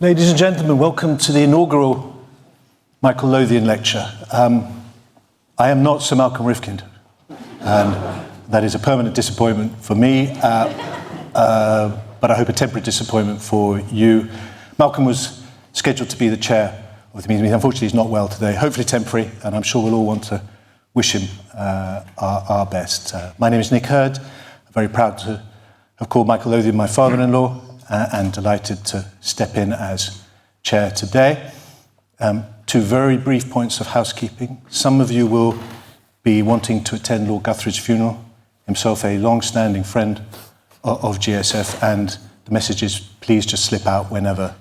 Ladies and gentlemen, welcome to the inaugural Michael Lothian lecture. I am not Sir Malcolm Rifkind, and that is a permanent disappointment for me, but I hope a temporary disappointment for you. Malcolm was scheduled to be the chair of the meeting. Unfortunately, he's not well today. Hopefully temporary, and I'm sure we'll all want to wish him our best. My name is Nick Hurd. I'm very proud to have called Michael Lothian my father-in-law, and delighted to step in as chair today. Two very brief points of housekeeping. Some of you will be wanting to attend Lord Guthrie's funeral, himself a long-standing friend of GSF, and the message is please just slip out whenever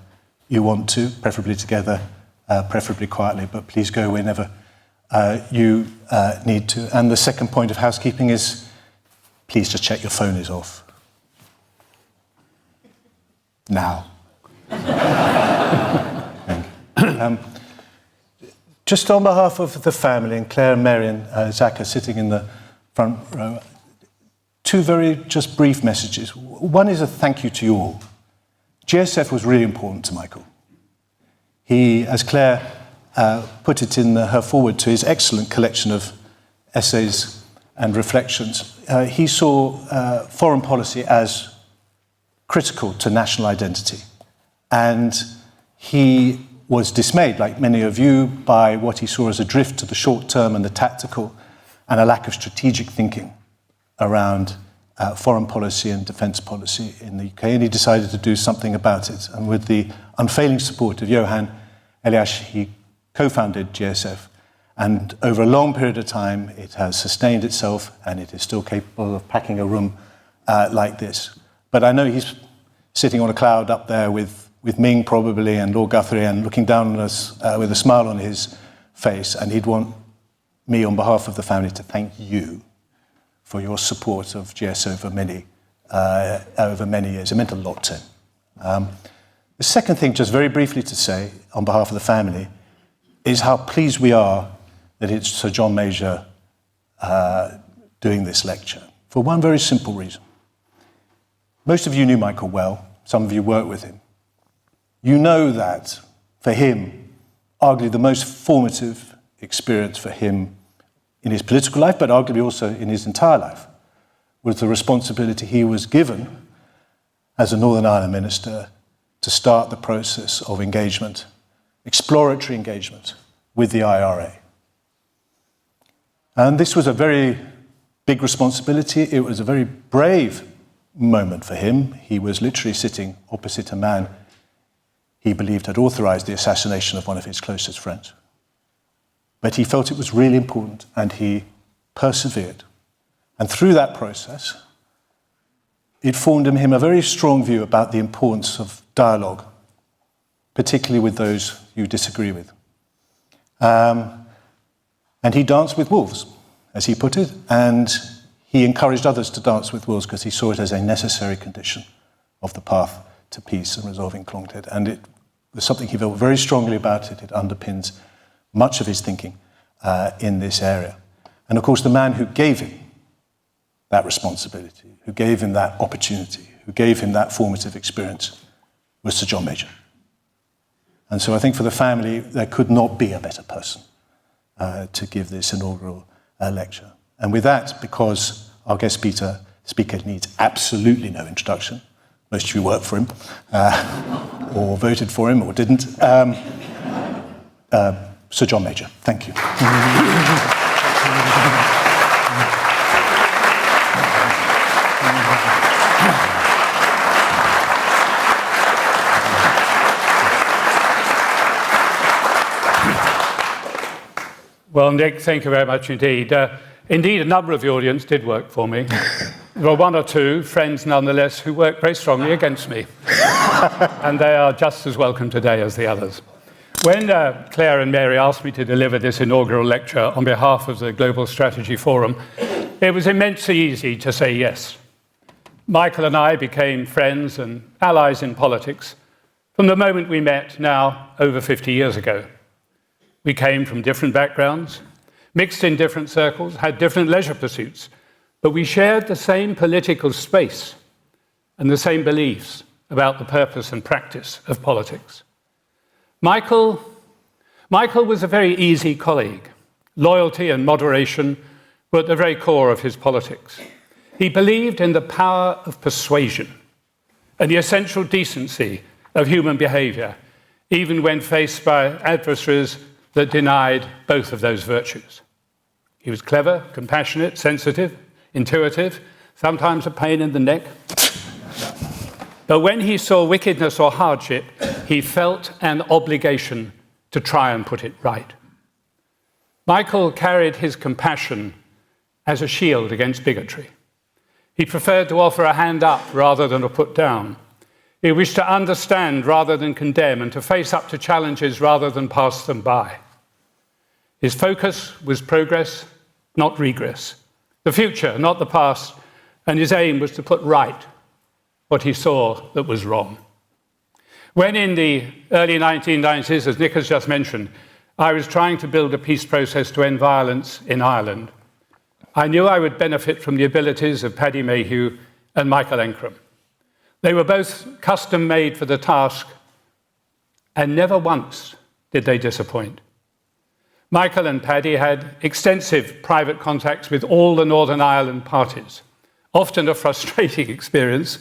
you want to, preferably together, preferably quietly, but please go whenever you need to. And the second point of housekeeping is please just check your phone is off. Now. Just on behalf of the family, and Claire and Mary and Zach are sitting in the front row, two very just brief messages. One is a thank you to you all. GSF was really important to Michael. He, as Claire put it in her foreword to his excellent collection of essays and reflections, he saw foreign policy as critical to national identity. And he was dismayed, like many of you, by what he saw as a drift to the short term and the tactical, and a lack of strategic thinking around foreign policy and defence policy in the UK. And he decided to do something about it. And with the unfailing support of Johan Eliash, he co-founded GSF. And over a long period of time, it has sustained itself, and it is still capable of packing a room like this. But I know he's sitting on a cloud up there with Ming probably and Lord Guthrie and looking down on us with a smile on his face, and he'd want me on behalf of the family to thank you for your support of GS over many years. It meant a lot to him. The second thing, just very briefly to say on behalf of the family, is how pleased we are that it's Sir John Major doing this lecture, for one very simple reason. Most of you knew Michael well. Some of you worked with him. You know that, for him, arguably the most formative experience for him in his political life, but arguably also in his entire life, was the responsibility he was given as a Northern Ireland minister to start the process of engagement, exploratory engagement with the IRA. And this was a very big responsibility. It was a very brave moment for him. He was literally sitting opposite a man he believed had authorized the assassination of one of his closest friends. But he felt it was really important, and he persevered. And through that process, it formed in him a very strong view about the importance of dialogue, particularly with those you disagree with. And he danced with wolves, as he put it, and he encouraged others to dance with wolves because he saw it as a necessary condition of the path to peace and resolving conflict. And it was something he felt very strongly about it. It underpins much of his thinking in this area. And of course, the man who gave him that responsibility, who gave him that opportunity, who gave him that formative experience was Sir John Major. And so I think for the family, there could not be a better person to give this inaugural lecture. And with that, because our guest speaker needs absolutely no introduction, most of you worked for him, or voted for him, or didn't, Sir John Major. Thank you. Well, Nick, thank you very much indeed. Indeed, a number of the audience did work for me. There were one or two friends, nonetheless, who worked very strongly against me. And they are just as welcome today as the others. When Claire and Mary asked me to deliver this inaugural lecture on behalf of the Global Strategy Forum, it was immensely easy to say yes. Michael and I became friends and allies in politics from the moment we met now over 50 years ago. We came from different backgrounds, mixed in different circles, had different leisure pursuits, but we shared the same political space and the same beliefs about the purpose and practice of politics. Michael was a very easy colleague. Loyalty and moderation were at the very core of his politics. He believed in the power of persuasion and the essential decency of human behaviour, even when faced by adversaries that denied both of those virtues. He was clever, compassionate, sensitive, intuitive, sometimes a pain in the neck. But when he saw wickedness or hardship, he felt an obligation to try and put it right. Michael carried his compassion as a shield against bigotry. He preferred to offer a hand up rather than a put down. He wished to understand rather than condemn, and to face up to challenges rather than pass them by. His focus was progress, not regress. The future, not the past, and his aim was to put right what he saw that was wrong. When in the early 1990s, as Nick has just mentioned, I was trying to build a peace process to end violence in Ireland, I knew I would benefit from the abilities of Paddy Mayhew and Michael Ancram. They were both custom-made for the task, and never once did they disappoint. Michael and Paddy had extensive private contacts with all the Northern Ireland parties, often a frustrating experience,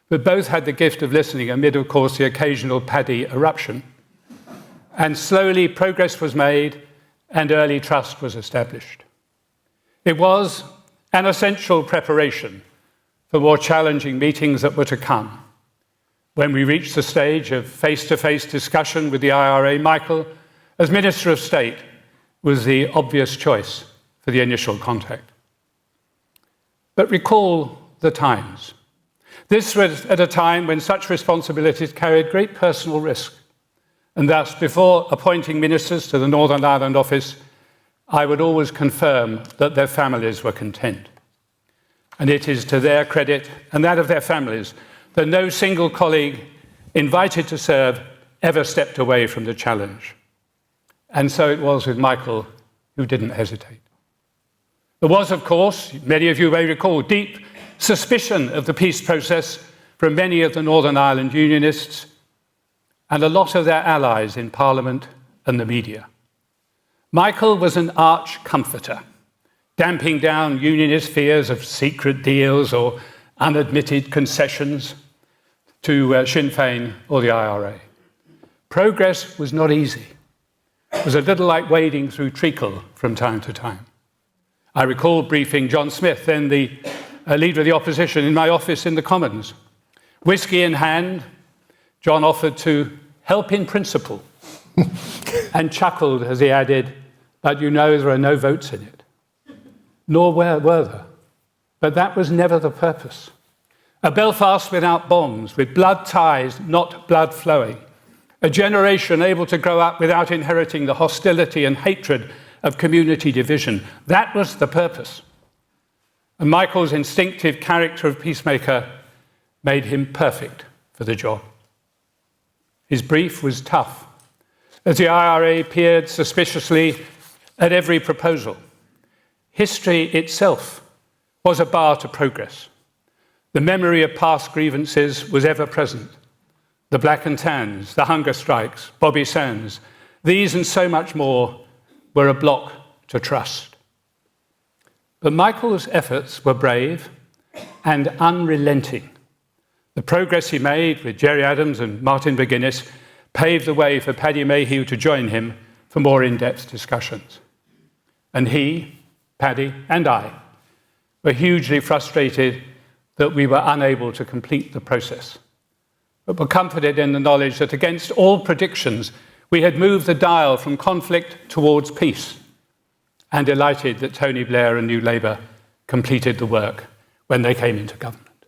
but both had the gift of listening amid, of course, the occasional Paddy eruption. And slowly progress was made and early trust was established. It was an essential preparation for more challenging meetings that were to come. When we reached the stage of face-to-face discussion with the IRA, Michael, as Minister of State, was the obvious choice for the initial contact. But recall the times. This was at a time when such responsibilities carried great personal risk, and thus, before appointing ministers to the Northern Ireland office, I would always confirm that their families were content. And it is to their credit and that of their families that no single colleague invited to serve ever stepped away from the challenge. And so it was with Michael, who didn't hesitate. There was, of course, many of you may recall, deep suspicion of the peace process from many of the Northern Ireland Unionists and a lot of their allies in Parliament and the media. Michael was an arch comforter, damping down unionist fears of secret deals or unadmitted concessions to Sinn Féin or the IRA. Progress was not easy. It was a little like wading through treacle from time to time. I recall briefing John Smith, then the leader of the opposition, in my office in the Commons. Whiskey in hand, John offered to help in principle and chuckled as he added, "But you know there are no votes in it." Nor were there. But that was never the purpose. A Belfast without bombs, with blood ties, not blood flowing. A generation able to grow up without inheriting the hostility and hatred of community division. That was the purpose. And Michael's instinctive character of peacemaker made him perfect for the job. His brief was tough, as the IRA peered suspiciously at every proposal. History itself was a bar to progress. The memory of past grievances was ever present. The Black and Tans, the hunger strikes, Bobby Sands, these and so much more were a block to trust. But Michael's efforts were brave and unrelenting. The progress he made with Gerry Adams and Martin McGuinness paved the way for Paddy Mayhew to join him for more in-depth discussions. And he, Paddy, and I were hugely frustrated that we were unable to complete the process, but were comforted in the knowledge that against all predictions, we had moved the dial from conflict towards peace, and delighted that Tony Blair and New Labour completed the work when they came into government.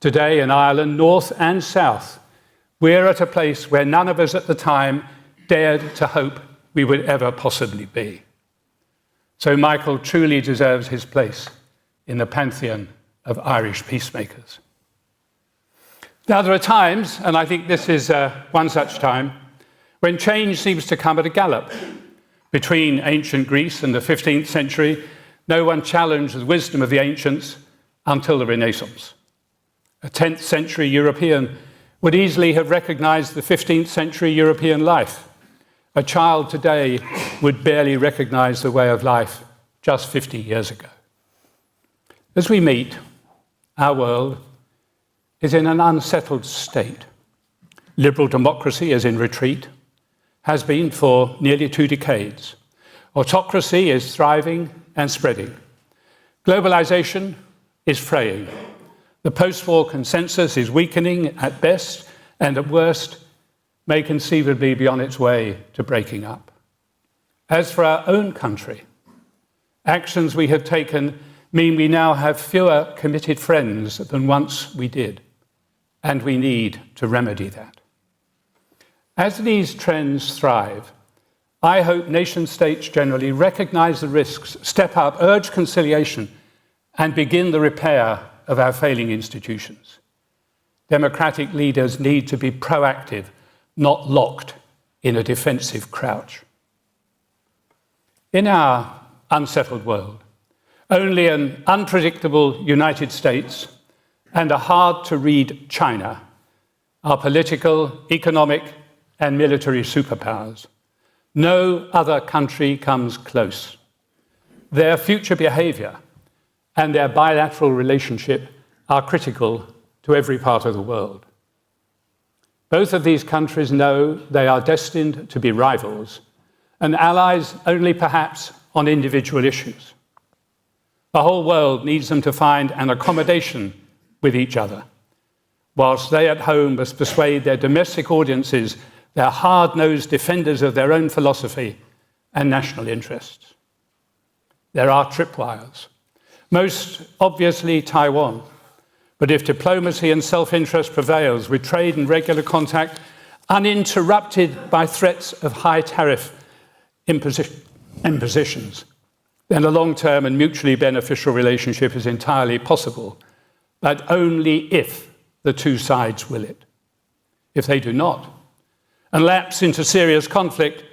Today in Ireland, north and south, we're at a place where none of us at the time dared to hope we would ever possibly be. So Michael truly deserves his place in the pantheon of Irish peacemakers. Now, there are times, and I think this is one such time, when change seems to come at a gallop. Between ancient Greece and the 15th century, no one challenged the wisdom of the ancients until the Renaissance. A 10th century European would easily have recognized the 15th century European life. A child today would barely recognize the way of life just 50 years ago. As we meet, our world is in an unsettled state. Liberal democracy is in retreat, has been for nearly 2 decades. Autocracy is thriving and spreading. Globalization is fraying. The post-war consensus is weakening at best, and at worst, may conceivably be on its way to breaking up. As for our own country, actions we have taken mean we now have fewer committed friends than once we did, and we need to remedy that. As these trends thrive, I hope nation-states generally recognize the risks, step up, urge conciliation, and begin the repair of our failing institutions. Democratic leaders need to be proactive, not locked in a defensive crouch. In our unsettled world, only an unpredictable United States and a hard-to-read China are political, economic, and military superpowers. No other country comes close. Their future behavior and their bilateral relationship are critical to every part of the world. Both of these countries know they are destined to be rivals and allies only perhaps on individual issues. The whole world needs them to find an accommodation with each other, whilst they at home must persuade their domestic audiences they're hard-nosed defenders of their own philosophy and national interests. There are tripwires, most obviously Taiwan, but if diplomacy and self-interest prevails with trade and regular contact uninterrupted by threats of high tariff impositions, then a long-term and mutually beneficial relationship is entirely possible, but only if the two sides will it. If they do not, and lapse into serious conflict,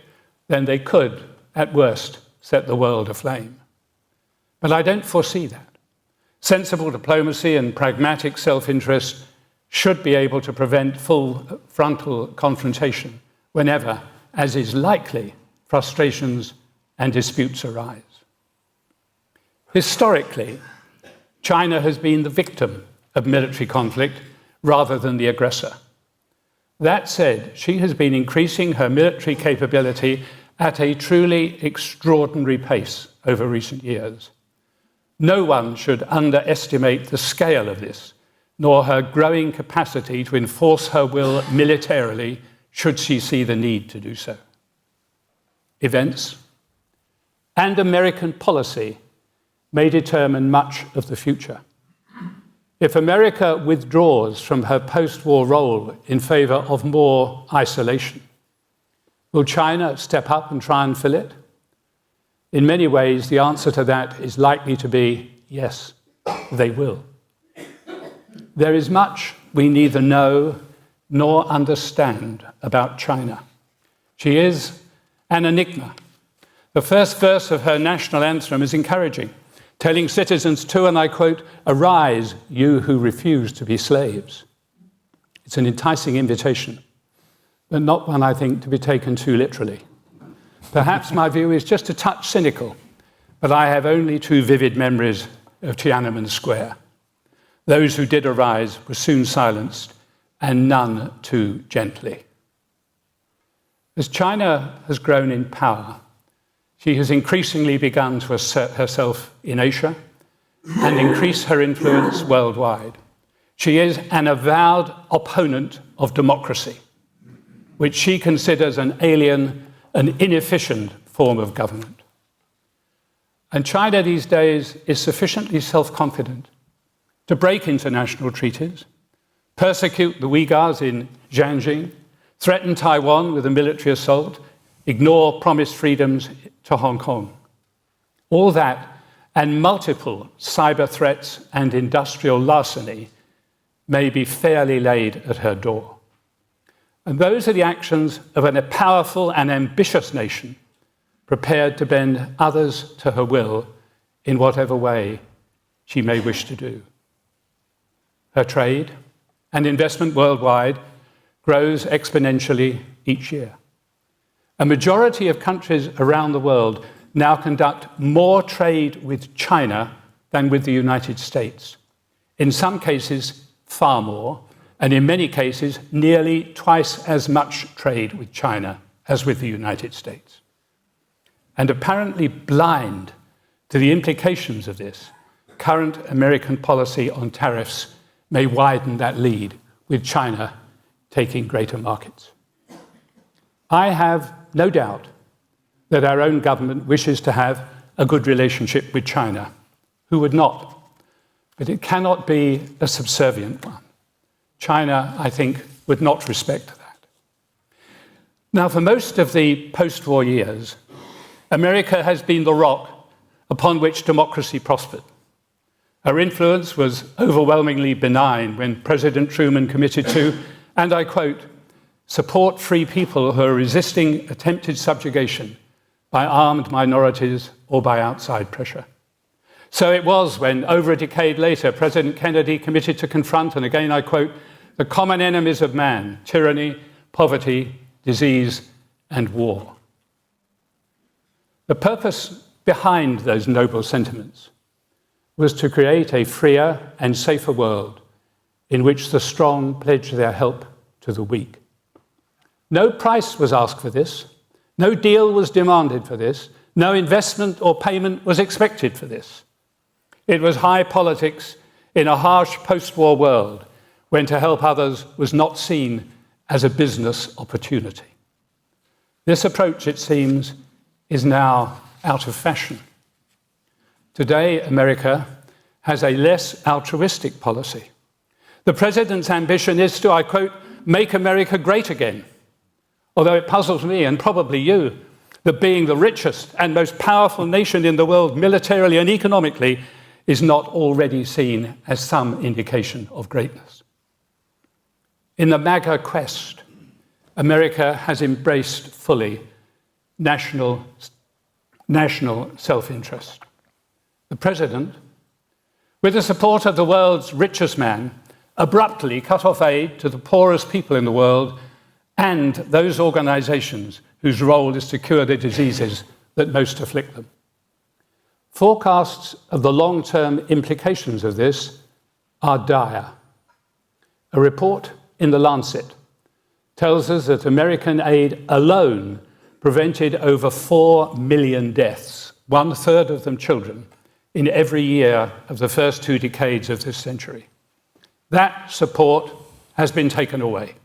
then they could, at worst, set the world aflame. But I don't foresee that. Sensible diplomacy and pragmatic self-interest should be able to prevent full frontal confrontation whenever, as is likely, frustrations and disputes arise. Historically, China has been the victim of military conflict rather than the aggressor. That said, she has been increasing her military capability at a truly extraordinary pace over recent years. No one should underestimate the scale of this, nor her growing capacity to enforce her will militarily should she see the need to do so. Events and American policy may determine much of the future. If America withdraws from her post-war role in favor of more isolation, will China step up and try and fill it? In many ways, the answer to that is likely to be yes, they will. There is much we neither know nor understand about China. She is an enigma. The first verse of her national anthem is encouraging, telling citizens to, and I quote, "Arise, you who refuse to be slaves." It's an enticing invitation, but not one, I think, to be taken too literally. Perhaps my view is just a touch cynical, but I have only too vivid memories of Tiananmen Square. Those who did arise were soon silenced, and none too gently. As China has grown in power, she has increasingly begun to assert herself in Asia and increase her influence worldwide. She is an avowed opponent of democracy, which she considers an alien and inefficient form of government. And China these days is sufficiently self-confident to break international treaties, persecute the Uyghurs in Xinjiang, threaten Taiwan with a military assault, ignore promised freedoms to Hong Kong. All that and multiple cyber threats and industrial larceny may be fairly laid at her door. And those are the actions of a powerful and ambitious nation prepared to bend others to her will in whatever way she may wish to do. Her trade and investment worldwide grows exponentially each year. A majority of countries around the world now conduct more trade with China than with the United States. In some cases, far more, and in many cases, nearly twice as much trade with China as with the United States. And apparently blind to the implications of this, current American policy on tariffs may widen that lead, with China taking greater markets. I have no doubt that our own government wishes to have a good relationship with China. Who would not? But it cannot be a subservient one. China, I think, would not respect that. Now, for most of the post-war years, America has been the rock upon which democracy prospered. Her influence was overwhelmingly benign when President Truman committed to, and I quote, support free people who are resisting attempted subjugation by armed minorities or by outside pressure. So it was when, over a decade later, President Kennedy committed to confront, and again I quote, the common enemies of man, tyranny, poverty, disease, and war. The purpose behind those noble sentiments was to create a freer and safer world in which the strong pledge their help to the weak. No price was asked for this, no deal was demanded for this, no investment or payment was expected for this. It was high politics in a harsh post-war world when to help others was not seen as a business opportunity. This approach, it seems, is now out of fashion. Today, America has a less altruistic policy. The president's ambition is to, I quote, make America great again. Although it puzzles me, and probably you, that being the richest and most powerful nation in the world militarily and economically is not already seen as some indication of greatness. In the MAGA quest, America has embraced fully national self-interest. The president, with the support of the world's richest man, abruptly cut off aid to the poorest people in the world and those organizations whose role is to cure the diseases that most afflict them. Forecasts of the long-term implications of this are dire. A report in The Lancet tells us that American aid alone prevented over 4 million deaths, 1/3 of them children, in every year of the first 2 decades of this century. That support has been taken away.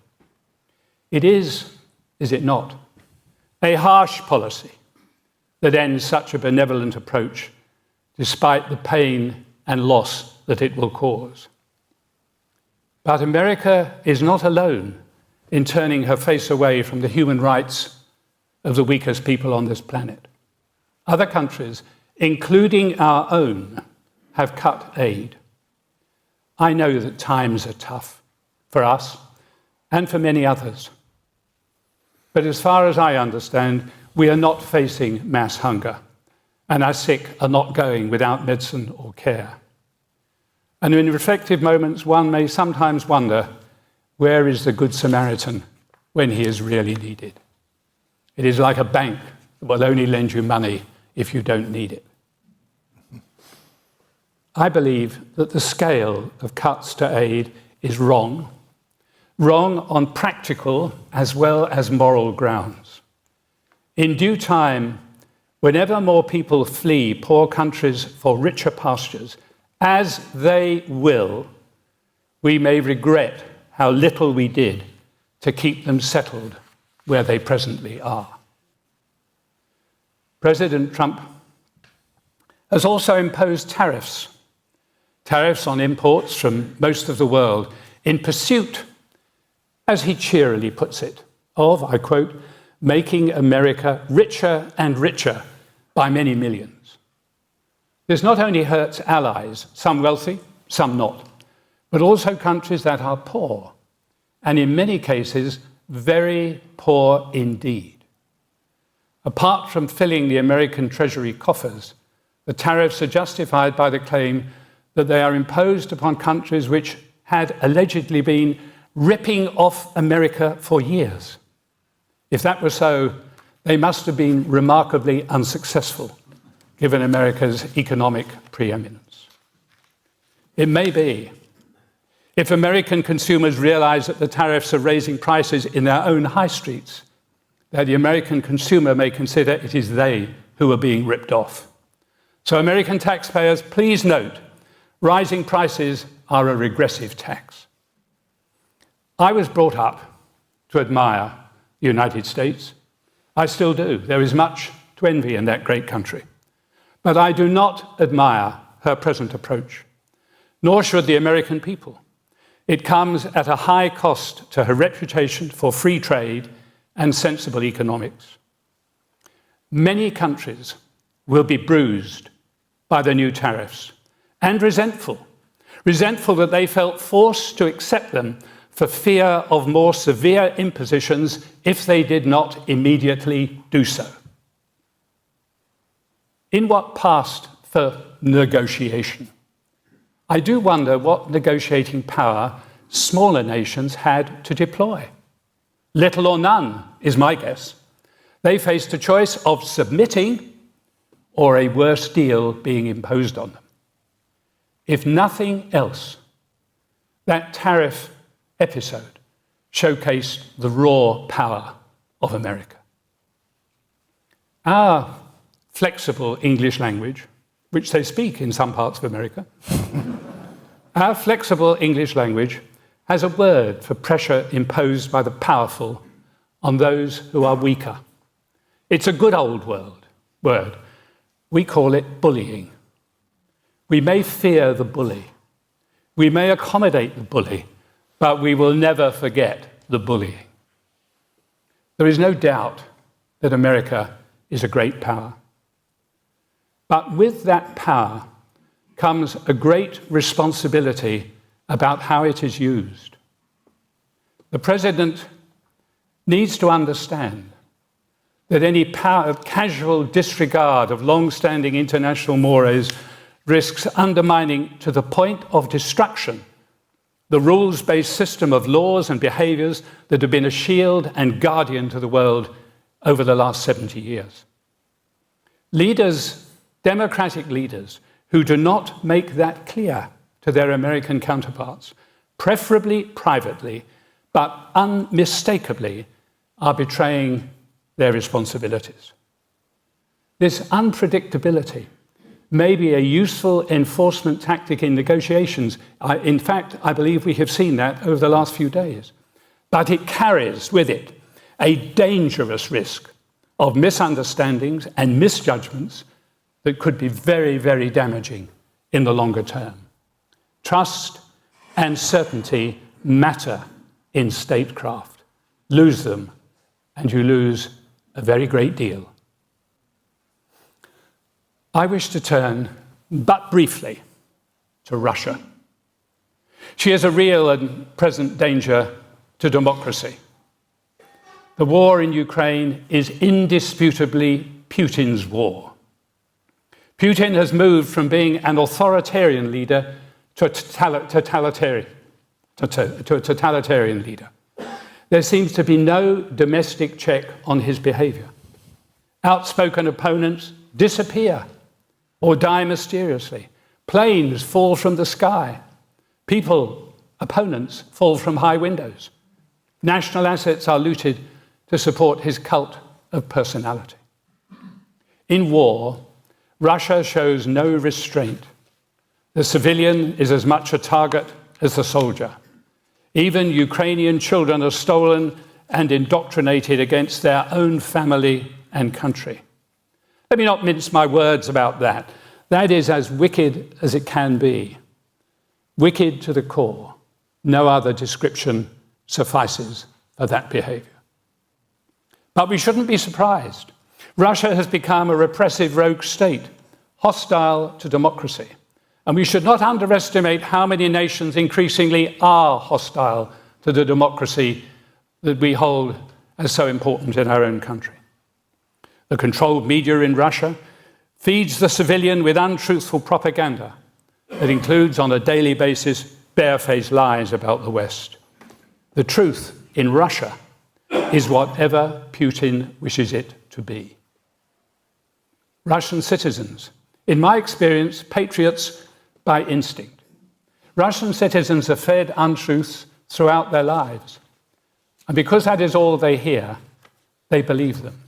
It is it not, a harsh policy that ends such a benevolent approach despite the pain and loss that it will cause. But America is not alone in turning her face away from the human rights of the weakest people on this planet. Other countries, including our own, have cut aid. I know that times are tough for us and for many others. But as far as I understand, we are not facing mass hunger, and our sick are not going without medicine or care. And in reflective moments, one may sometimes wonder, where is the Good Samaritan when he is really needed? It is like a bank that will only lend you money if you don't need it. I believe that the scale of cuts to aid is wrong on practical as well as moral grounds. In due time, whenever more people flee poor countries for richer pastures, as they will, we may regret how little we did to keep them settled where they presently are. President Trump has also imposed tariffs on imports from most of the world in pursuit, as he cheerily puts it, of, I quote, making America richer and richer by many millions. This not only hurts allies, some wealthy, some not, but also countries that are poor, and in many cases, very poor indeed. Apart from filling the American Treasury coffers, the tariffs are justified by the claim that they are imposed upon countries which had allegedly been ripping off America for years. If that were so, they must have been remarkably unsuccessful, given America's economic preeminence. It may be. If American consumers realize that the tariffs are raising prices in their own high streets, that the American consumer may consider it is they who are being ripped off. So American taxpayers, please note, rising prices are a regressive tax. I was brought up to admire the United States. I still do. There is much to envy in that great country. But I do not admire her present approach, nor should the American people. It comes at a high cost to her reputation for free trade and sensible economics. Many countries will be bruised by the new tariffs and resentful that they felt forced to accept them for fear of more severe impositions if they did not immediately do so. In what passed for negotiation, I do wonder what negotiating power smaller nations had to deploy. Little or none is my guess. They faced a choice of submitting or a worse deal being imposed on them. If nothing else, that tariff episode showcased the raw power of America. Our flexible English language, which they speak in some parts of America, our flexible English language has a word for pressure imposed by the powerful on those who are weaker. It's a good old word. We call it bullying. We may fear the bully. We may accommodate the bully, but we will never forget the bullying. There is no doubt that America is a great power. But with that power comes a great responsibility about how it is used. The President needs to understand that any casual disregard of long-standing international mores risks undermining to the point of destruction the rules-based system of laws and behaviours that have been a shield and guardian to the world over the last 70 years. Democratic leaders who do not make that clear to their American counterparts, preferably privately, but unmistakably, are betraying their responsibilities. This unpredictability may be a useful enforcement tactic in negotiations. In fact, I believe we have seen that over the last few days. But it carries with it a dangerous risk of misunderstandings and misjudgments that could be very, very damaging in the longer term. Trust and certainty matter in statecraft. Lose them, and you lose a very great deal. I wish to turn, but briefly, to Russia. She is a real and present danger to democracy. The war in Ukraine is indisputably Putin's war. Putin has moved from being an authoritarian leader to a totalitarian leader. There seems to be no domestic check on his behaviour. Outspoken opponents disappear or die mysteriously. Planes fall from the sky. Opponents fall from high windows. National assets are looted to support his cult of personality. In war, Russia shows no restraint. The civilian is as much a target as the soldier. Even Ukrainian children are stolen and indoctrinated against their own family and country. Let me not mince my words about that. That is as wicked as it can be. Wicked to the core. No other description suffices for that behaviour. But we shouldn't be surprised. Russia has become a repressive rogue state, hostile to democracy. And we should not underestimate how many nations increasingly are hostile to the democracy that we hold as so important in our own country. The controlled media in Russia feeds the civilian with untruthful propaganda that includes on a daily basis barefaced lies about the West. The truth in Russia is whatever Putin wishes it to be. Russian citizens, in my experience, patriots by instinct. Russian citizens are fed untruths throughout their lives. And because that is all they hear, they believe them.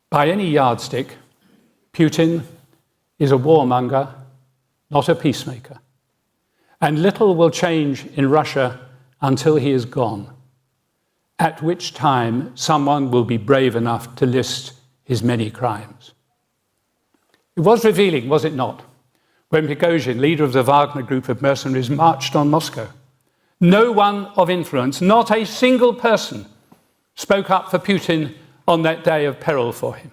By any yardstick, Putin is a warmonger, not a peacemaker. And little will change in Russia until he is gone, at which time someone will be brave enough to list his many crimes. It was revealing, was it not, when Prigozhin, leader of the Wagner group of mercenaries, marched on Moscow. No one of influence, not a single person, spoke up for Putin on that day of peril for him.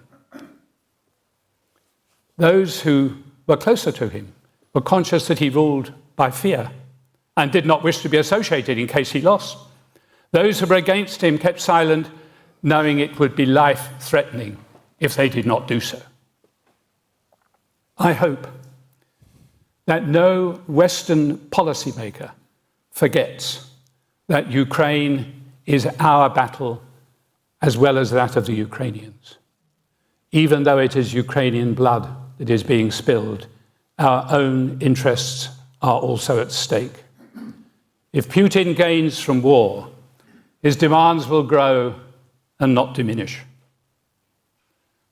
Those who were closer to him were conscious that he ruled by fear and did not wish to be associated in case he lost. Those who were against him kept silent, knowing it would be life-threatening if they did not do so. I hope that no Western policymaker forgets that Ukraine is our battle as well as that of the Ukrainians. Even though it is Ukrainian blood that is being spilled, our own interests are also at stake. If Putin gains from war, his demands will grow and not diminish.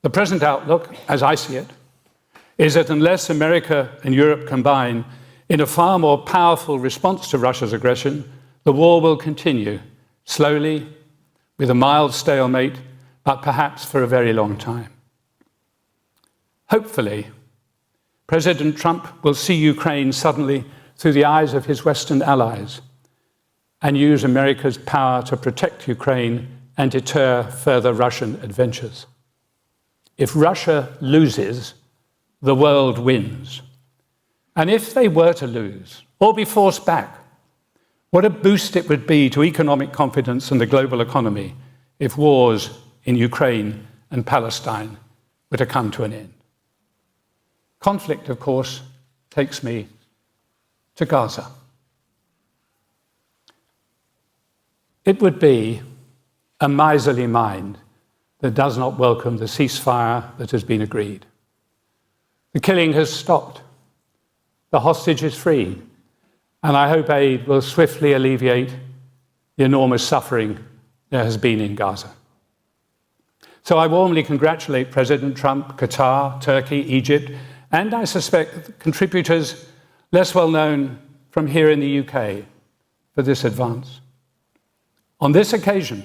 The present outlook, as I see it, is that unless America and Europe combine in a far more powerful response to Russia's aggression, the war will continue, slowly, with a mild stalemate, but perhaps for a very long time. Hopefully, President Trump will see Ukraine suddenly through the eyes of his Western allies and use America's power to protect Ukraine and deter further Russian adventures. If Russia loses, the world wins. And if they were to lose or be forced back, what a boost it would be to economic confidence and the global economy if wars in Ukraine and Palestine were to come to an end. Conflict, of course, takes me to Gaza. It would be a miserly mind that does not welcome the ceasefire that has been agreed. The killing has stopped. The hostage is freed. And I hope aid will swiftly alleviate the enormous suffering there has been in Gaza. So I warmly congratulate President Trump, Qatar, Turkey, Egypt, and I suspect contributors less well known from here in the UK for this advance. On this occasion,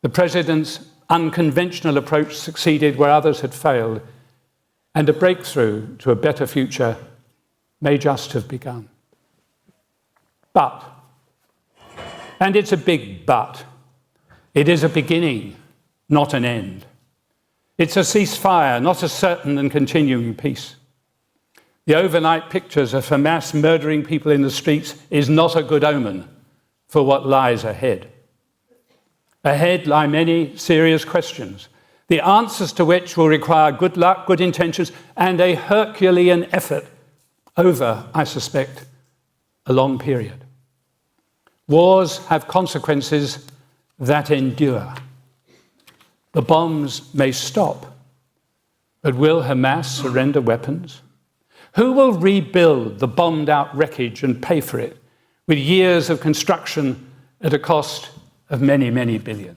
the President's unconventional approach succeeded where others had failed, and a breakthrough to a better future may just have begun. But, and it's a big but, it is a beginning, not an end. It's a ceasefire, not a certain and continuing peace. The overnight pictures of Hamas murdering people in the streets is not a good omen for what lies ahead. Ahead lie many serious questions, the answers to which will require good luck, good intentions, and a Herculean effort over, I suspect, a long period. Wars have consequences that endure. The bombs may stop, but will Hamas surrender weapons? Who will rebuild the bombed-out wreckage and pay for it with years of construction at a cost of many, many billions?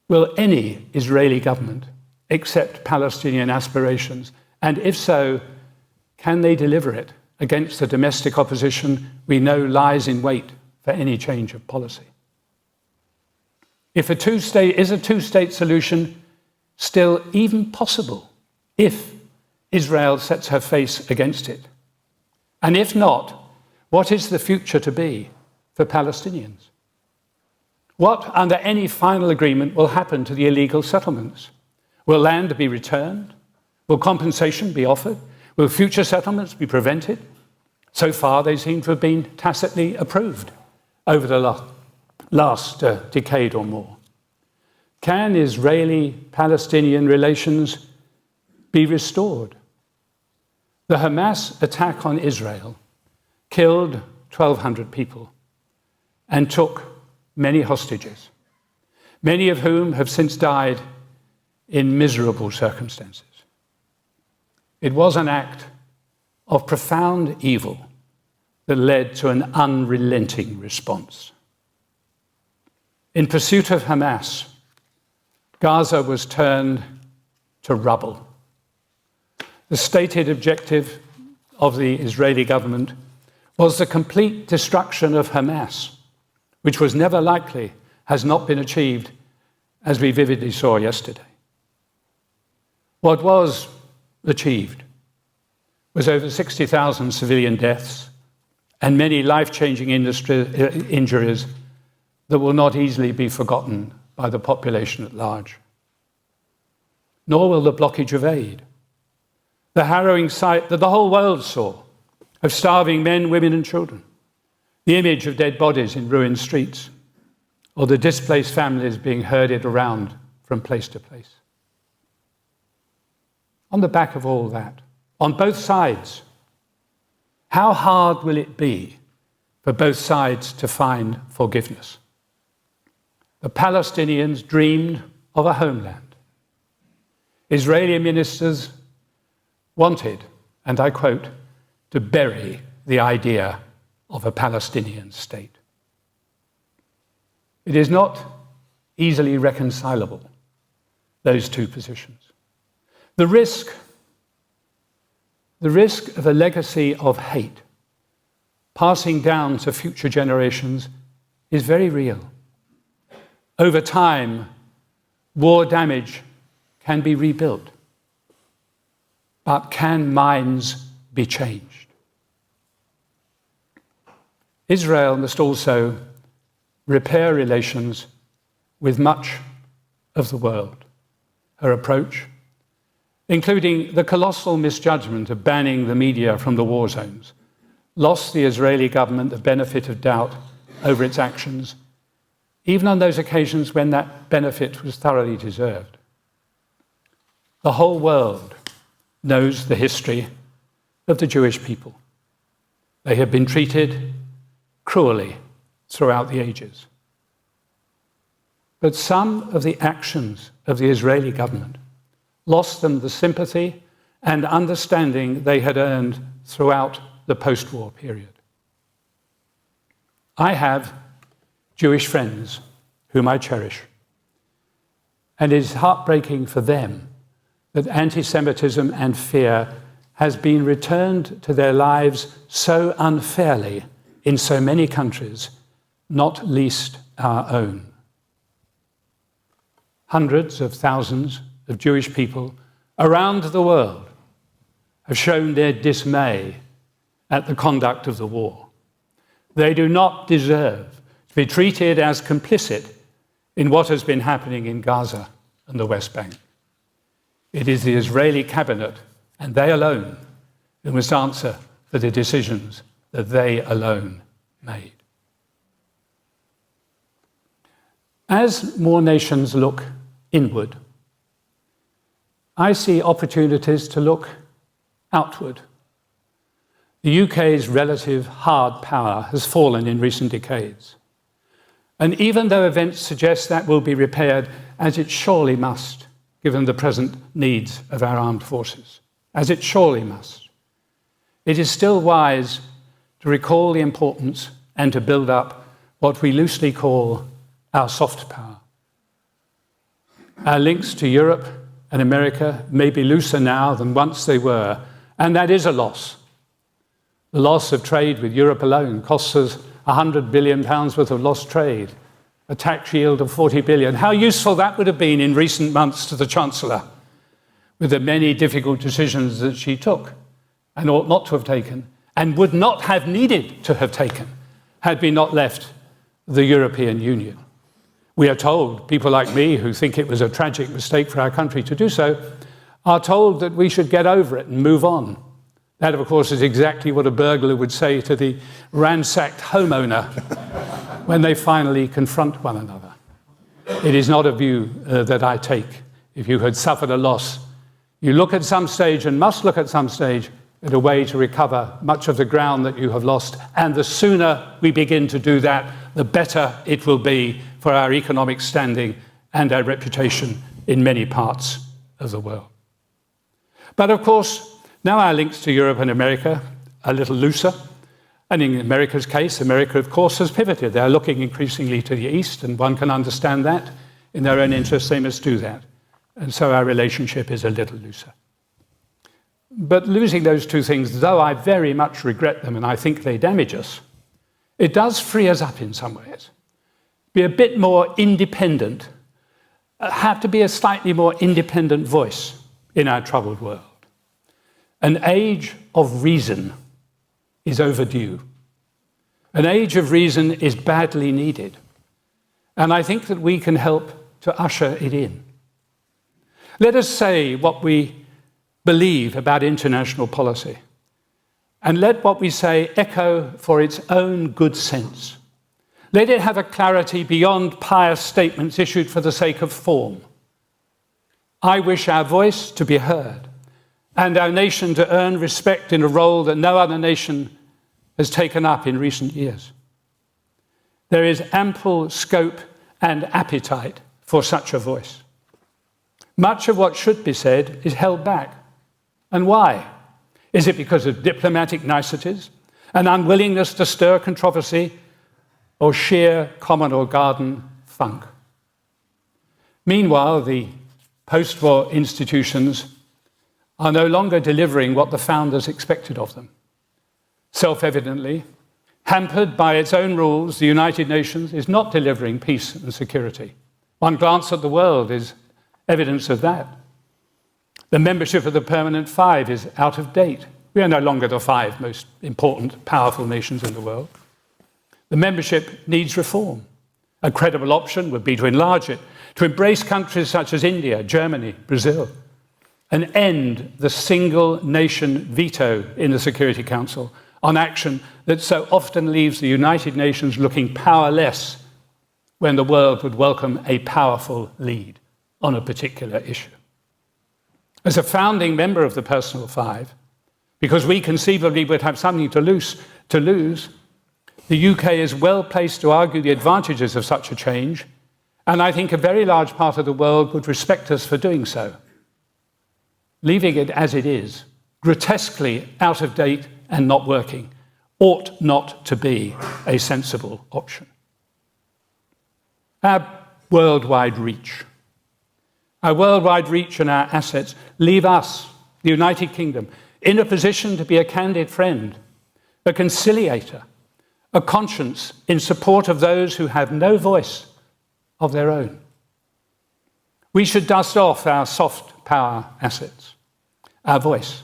Will any Israeli government accept Palestinian aspirations? And if so, can they deliver it against the domestic opposition we know lies in wait for any change of policy? If a two-state solution still even possible if Israel sets her face against it? And if not, what is the future to be for Palestinians? What, under any final agreement, will happen to the illegal settlements? Will land be returned? Will compensation be offered? Will future settlements be prevented? So far, they seem to have been tacitly approved over the last decade or more. Can Israeli-Palestinian relations be restored? The Hamas attack on Israel killed 1,200 people, and took many hostages, many of whom have since died in miserable circumstances. It was an act of profound evil that led to an unrelenting response. In pursuit of Hamas, Gaza was turned to rubble. The stated objective of the Israeli government was the complete destruction of Hamas, which was never likely, has not been achieved, as we vividly saw yesterday. What was achieved was over 60,000 civilian deaths and many life-changing injuries that will not easily be forgotten by the population at large. Nor will the blockage of aid. The harrowing sight that the whole world saw of starving men, women and children, the image of dead bodies in ruined streets, or the displaced families being herded around from place to place. On the back of all that, on both sides, how hard will it be for both sides to find forgiveness? The Palestinians dreamed of a homeland. Israeli ministers wanted, and I quote, to bury the idea of a Palestinian state. It is not easily reconcilable, those two positions. The risk of a legacy of hate passing down to future generations is very real. Over time, war damage can be rebuilt. But can minds be changed? Israel must also repair relations with much of the world. Her approach, including the colossal misjudgment of banning the media from the war zones, lost the Israeli government the benefit of doubt over its actions, even on those occasions when that benefit was thoroughly deserved. The whole world knows the history of the Jewish people. They have been treated cruelly throughout the ages. But some of the actions of the Israeli government lost them the sympathy and understanding they had earned throughout the post-war period. I have Jewish friends whom I cherish, and it is heartbreaking for them that anti-Semitism and fear has been returned to their lives so unfairly in so many countries, not least our own. Hundreds of thousands of Jewish people around the world have shown their dismay at the conduct of the war. They do not deserve to be treated as complicit in what has been happening in Gaza and the West Bank. It is the Israeli cabinet, and they alone, who must answer for the decisions that they alone made. As more nations look inward, I see opportunities to look outward. The UK's relative hard power has fallen in recent decades. And even though events suggest that will be repaired, as it surely must, given the present needs of our armed forces, as it surely must, it is still wise to recall the importance and to build up what we loosely call our soft power. Our links to Europe and America may be looser now than once they were, and that is a loss. The loss of trade with Europe alone costs us £100 billion worth of lost trade, a tax yield of 40 billion. How useful that would have been in recent months to the Chancellor, with the many difficult decisions that she took and ought not to have taken, and would not have needed to have taken, had we not left the European Union. We are told, people like me who think it was a tragic mistake for our country to do so, are told that we should get over it and move on. That, of course, is exactly what a burglar would say to the ransacked homeowner when they finally confront one another. It is not a view that I take. If you had suffered a loss, you look at some stage, and must look at some stage, at a way to recover much of the ground that you have lost. And the sooner we begin to do that, the better it will be for our economic standing and our reputation in many parts of the world. But of course, now our links to Europe and America are a little looser. And in America's case, America, of course, has pivoted. They're looking increasingly to the east, and one can understand that. In their own interests, they must do that. And so our relationship is a little looser. But losing those two things, though I very much regret them and I think they damage us, it does free us up in some ways. Be a bit more independent, have to be a slightly more independent voice in our troubled world. An age of reason is overdue. An age of reason is badly needed. And I think that we can help to usher it in. Let us say what we believe about international policy, and let what we say echo for its own good sense. Let it have a clarity beyond pious statements issued for the sake of form. I wish our voice to be heard, and our nation to earn respect in a role that no other nation has taken up in recent years. There is ample scope and appetite for such a voice. Much of what should be said is held back. And why? Is it because of diplomatic niceties, an unwillingness to stir controversy, or sheer common or garden funk? Meanwhile, the post-war institutions are no longer delivering what the founders expected of them. Self-evidently, hampered by its own rules, the United Nations is not delivering peace and security. One glance at the world is evidence of that. The membership of the Permanent Five is out of date. We are no longer the five most important, powerful nations in the world. The membership needs reform. A credible option would be to enlarge it, to embrace countries such as India, Germany, Brazil, and end the single nation veto in the Security Council on action that so often leaves the United Nations looking powerless when the world would welcome a powerful lead on a particular issue. As a founding member of the Personal Five, because we conceivably would have something to lose, the UK is well placed to argue the advantages of such a change, and I think a very large part of the world would respect us for doing so. Leaving it as it is, grotesquely out of date and not working, ought not to be a sensible option. Our worldwide reach and our assets leave us, the United Kingdom, in a position to be a candid friend, a conciliator, a conscience in support of those who have no voice of their own. We should dust off our soft power assets, our voice,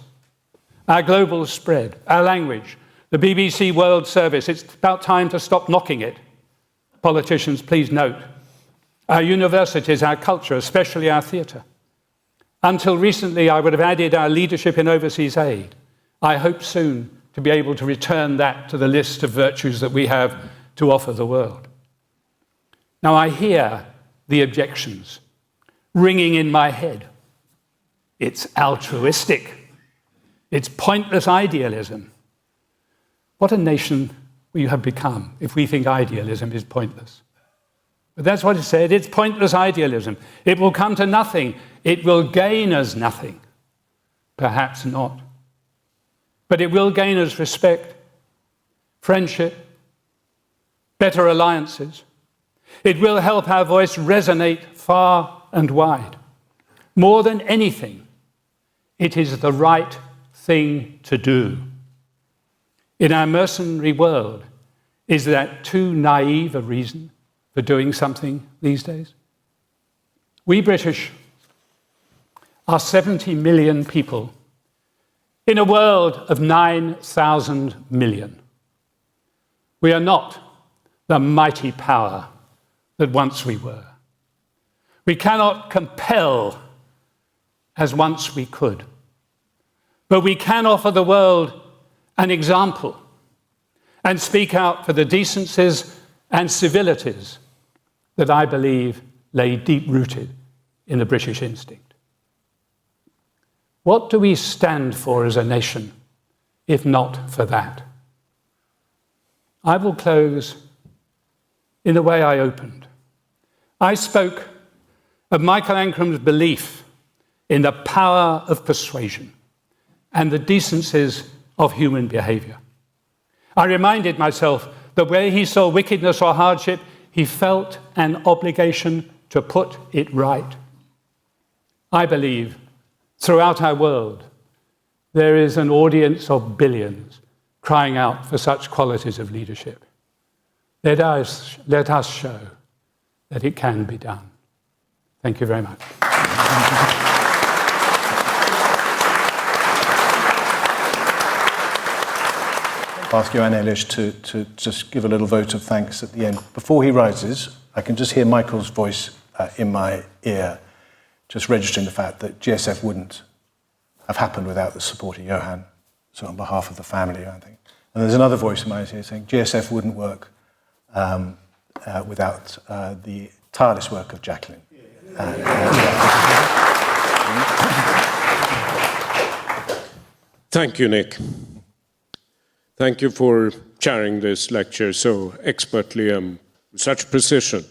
our global spread, our language, the BBC World Service. It's about time to stop knocking it. Politicians, please note. Our universities, our culture, especially our theatre. Until recently, I would have added our leadership in overseas aid. I hope soon to be able to return that to the list of virtues that we have to offer the world. Now, I hear the objections ringing in my head. It's altruistic. It's pointless idealism. What a nation we have become if we think idealism is pointless. But that's what it said. It's pointless idealism. It will come to nothing. It will gain us nothing. Perhaps not. But it will gain us respect, friendship, better alliances. It will help our voice resonate far and wide. More than anything, it is the right thing to do. In our mercenary world, is that too naive a reason for doing something these days? We British are 70 million people in a world of 9,000 million. We are not the mighty power that once we were. We cannot compel as once we could, but we can offer the world an example and speak out for the decencies and civilities that I believe lay deep-rooted in the British instinct. What do we stand for as a nation, if not for that? I will close in the way I opened. I spoke of Michael Ancram's belief in the power of persuasion and the decencies of human behaviour. I reminded myself that where he saw wickedness or hardship, he felt an obligation to put it right. I believe throughout our world there is an audience of billions crying out for such qualities of leadership. Let us show that it can be done. Thank you very much. Ask Johan Elish to just give a little vote of thanks at the end. Before he rises, I can just hear Michael's voice in my ear, just registering the fact that GSF wouldn't have happened without the support of Johan. So on behalf of the family, I think. And there's another voice in my ear saying GSF wouldn't work without the tireless work of Jacqueline. Thank you, Nick. Thank you for chairing this lecture so expertly and with such precision.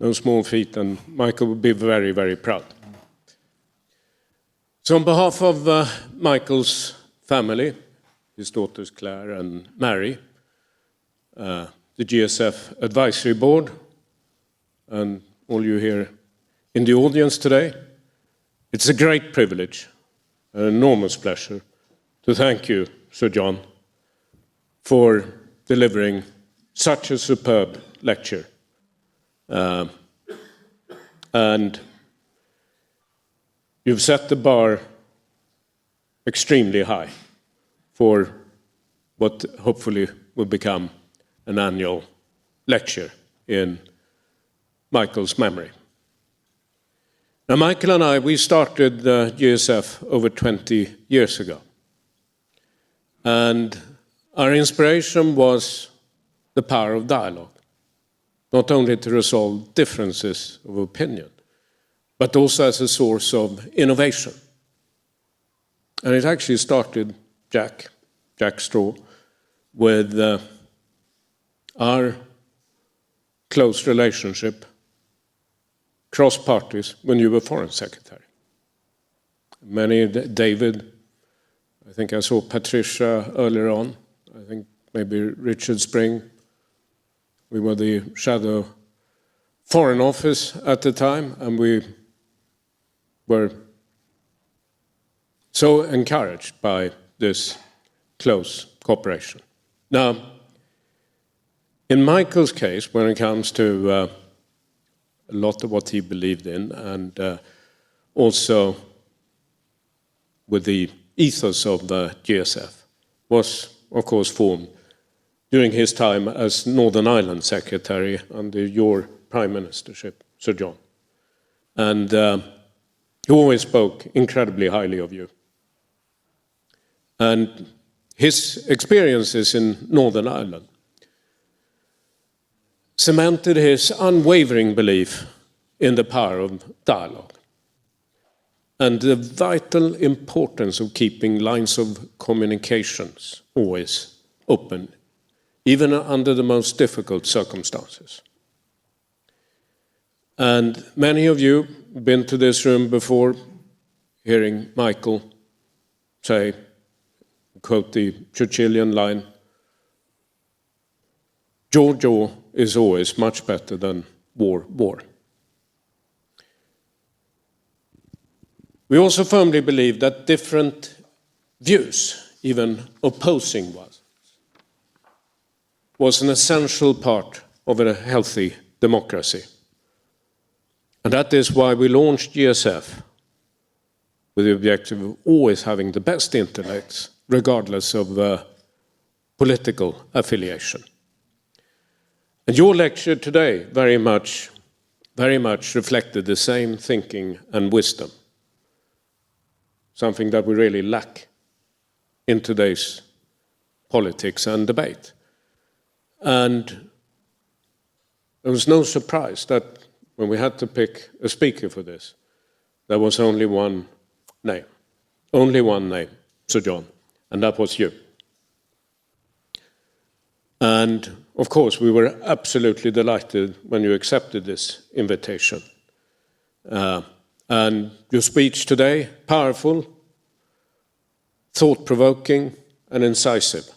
No small feat, and Michael will be very, very proud. So on behalf of Michael's family, his daughters Claire and Mary, the GSF Advisory Board, and all you here in the audience today, it's a great privilege, an enormous pleasure to thank you, Sir John, for delivering such a superb lecture. And you've set the bar extremely high for what hopefully will become an annual lecture in Michael's memory. Now, Michael and I, we started GSF over 20 years ago. And our inspiration was the power of dialogue, not only to resolve differences of opinion, but also as a source of innovation. And it actually started, Jack Straw, with our close relationship, cross parties, when you were Foreign Secretary. David, I think I saw Patricia earlier on, I think maybe Richard Spring. We were the shadow Foreign Office at the time, and we were so encouraged by this close cooperation. Now, in Michael's case, when it comes to a lot of what he believed in, and also with the ethos of the GSF, was, of course, formed during his time as Northern Ireland Secretary under your Prime Ministership, Sir John. And he always spoke incredibly highly of you. And his experiences in Northern Ireland cemented his unwavering belief in the power of dialogue and the vital importance of keeping lines of communications always open, even under the most difficult circumstances. And many of you have been to this room before, hearing Michael say, quote the Churchillian line, jaw is always much better than war. We also firmly believe that different views, even opposing ones, was an essential part of a healthy democracy. And that is why we launched GSF with the objective of always having the best intellects, regardless of political affiliation. And your lecture today very much reflected the same thinking and wisdom, something that we really lack in today's politics and debate. And there was no surprise that when we had to pick a speaker for this, there was only one name, Sir John, and that was you. And of course, we were absolutely delighted when you accepted this invitation. And your speech today, powerful, thought-provoking, and incisive,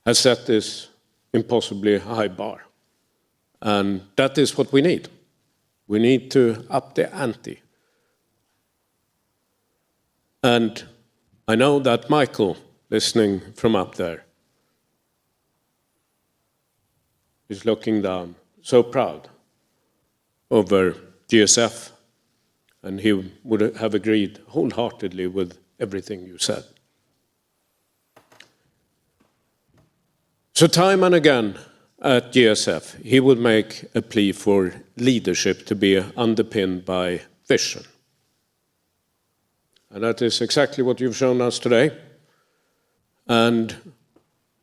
has set this impossibly high bar. And that is what we need. We need to up the ante. And I know that Michael, listening from up there, is looking down, so proud over GSF, and he would have agreed wholeheartedly with everything you said. So time and again at GSF, he would make a plea for leadership to be underpinned by vision. And that is exactly what you've shown us today. And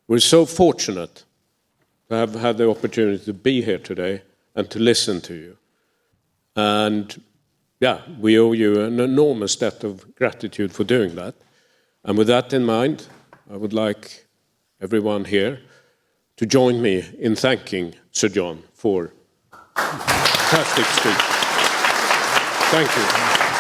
we're so fortunate to have had the opportunity to be here today and to listen to you. And yeah, we owe you an enormous debt of gratitude for doing that. And with that in mind, I would like everyone here to join me in thanking Sir John for a fantastic speech. Thank you.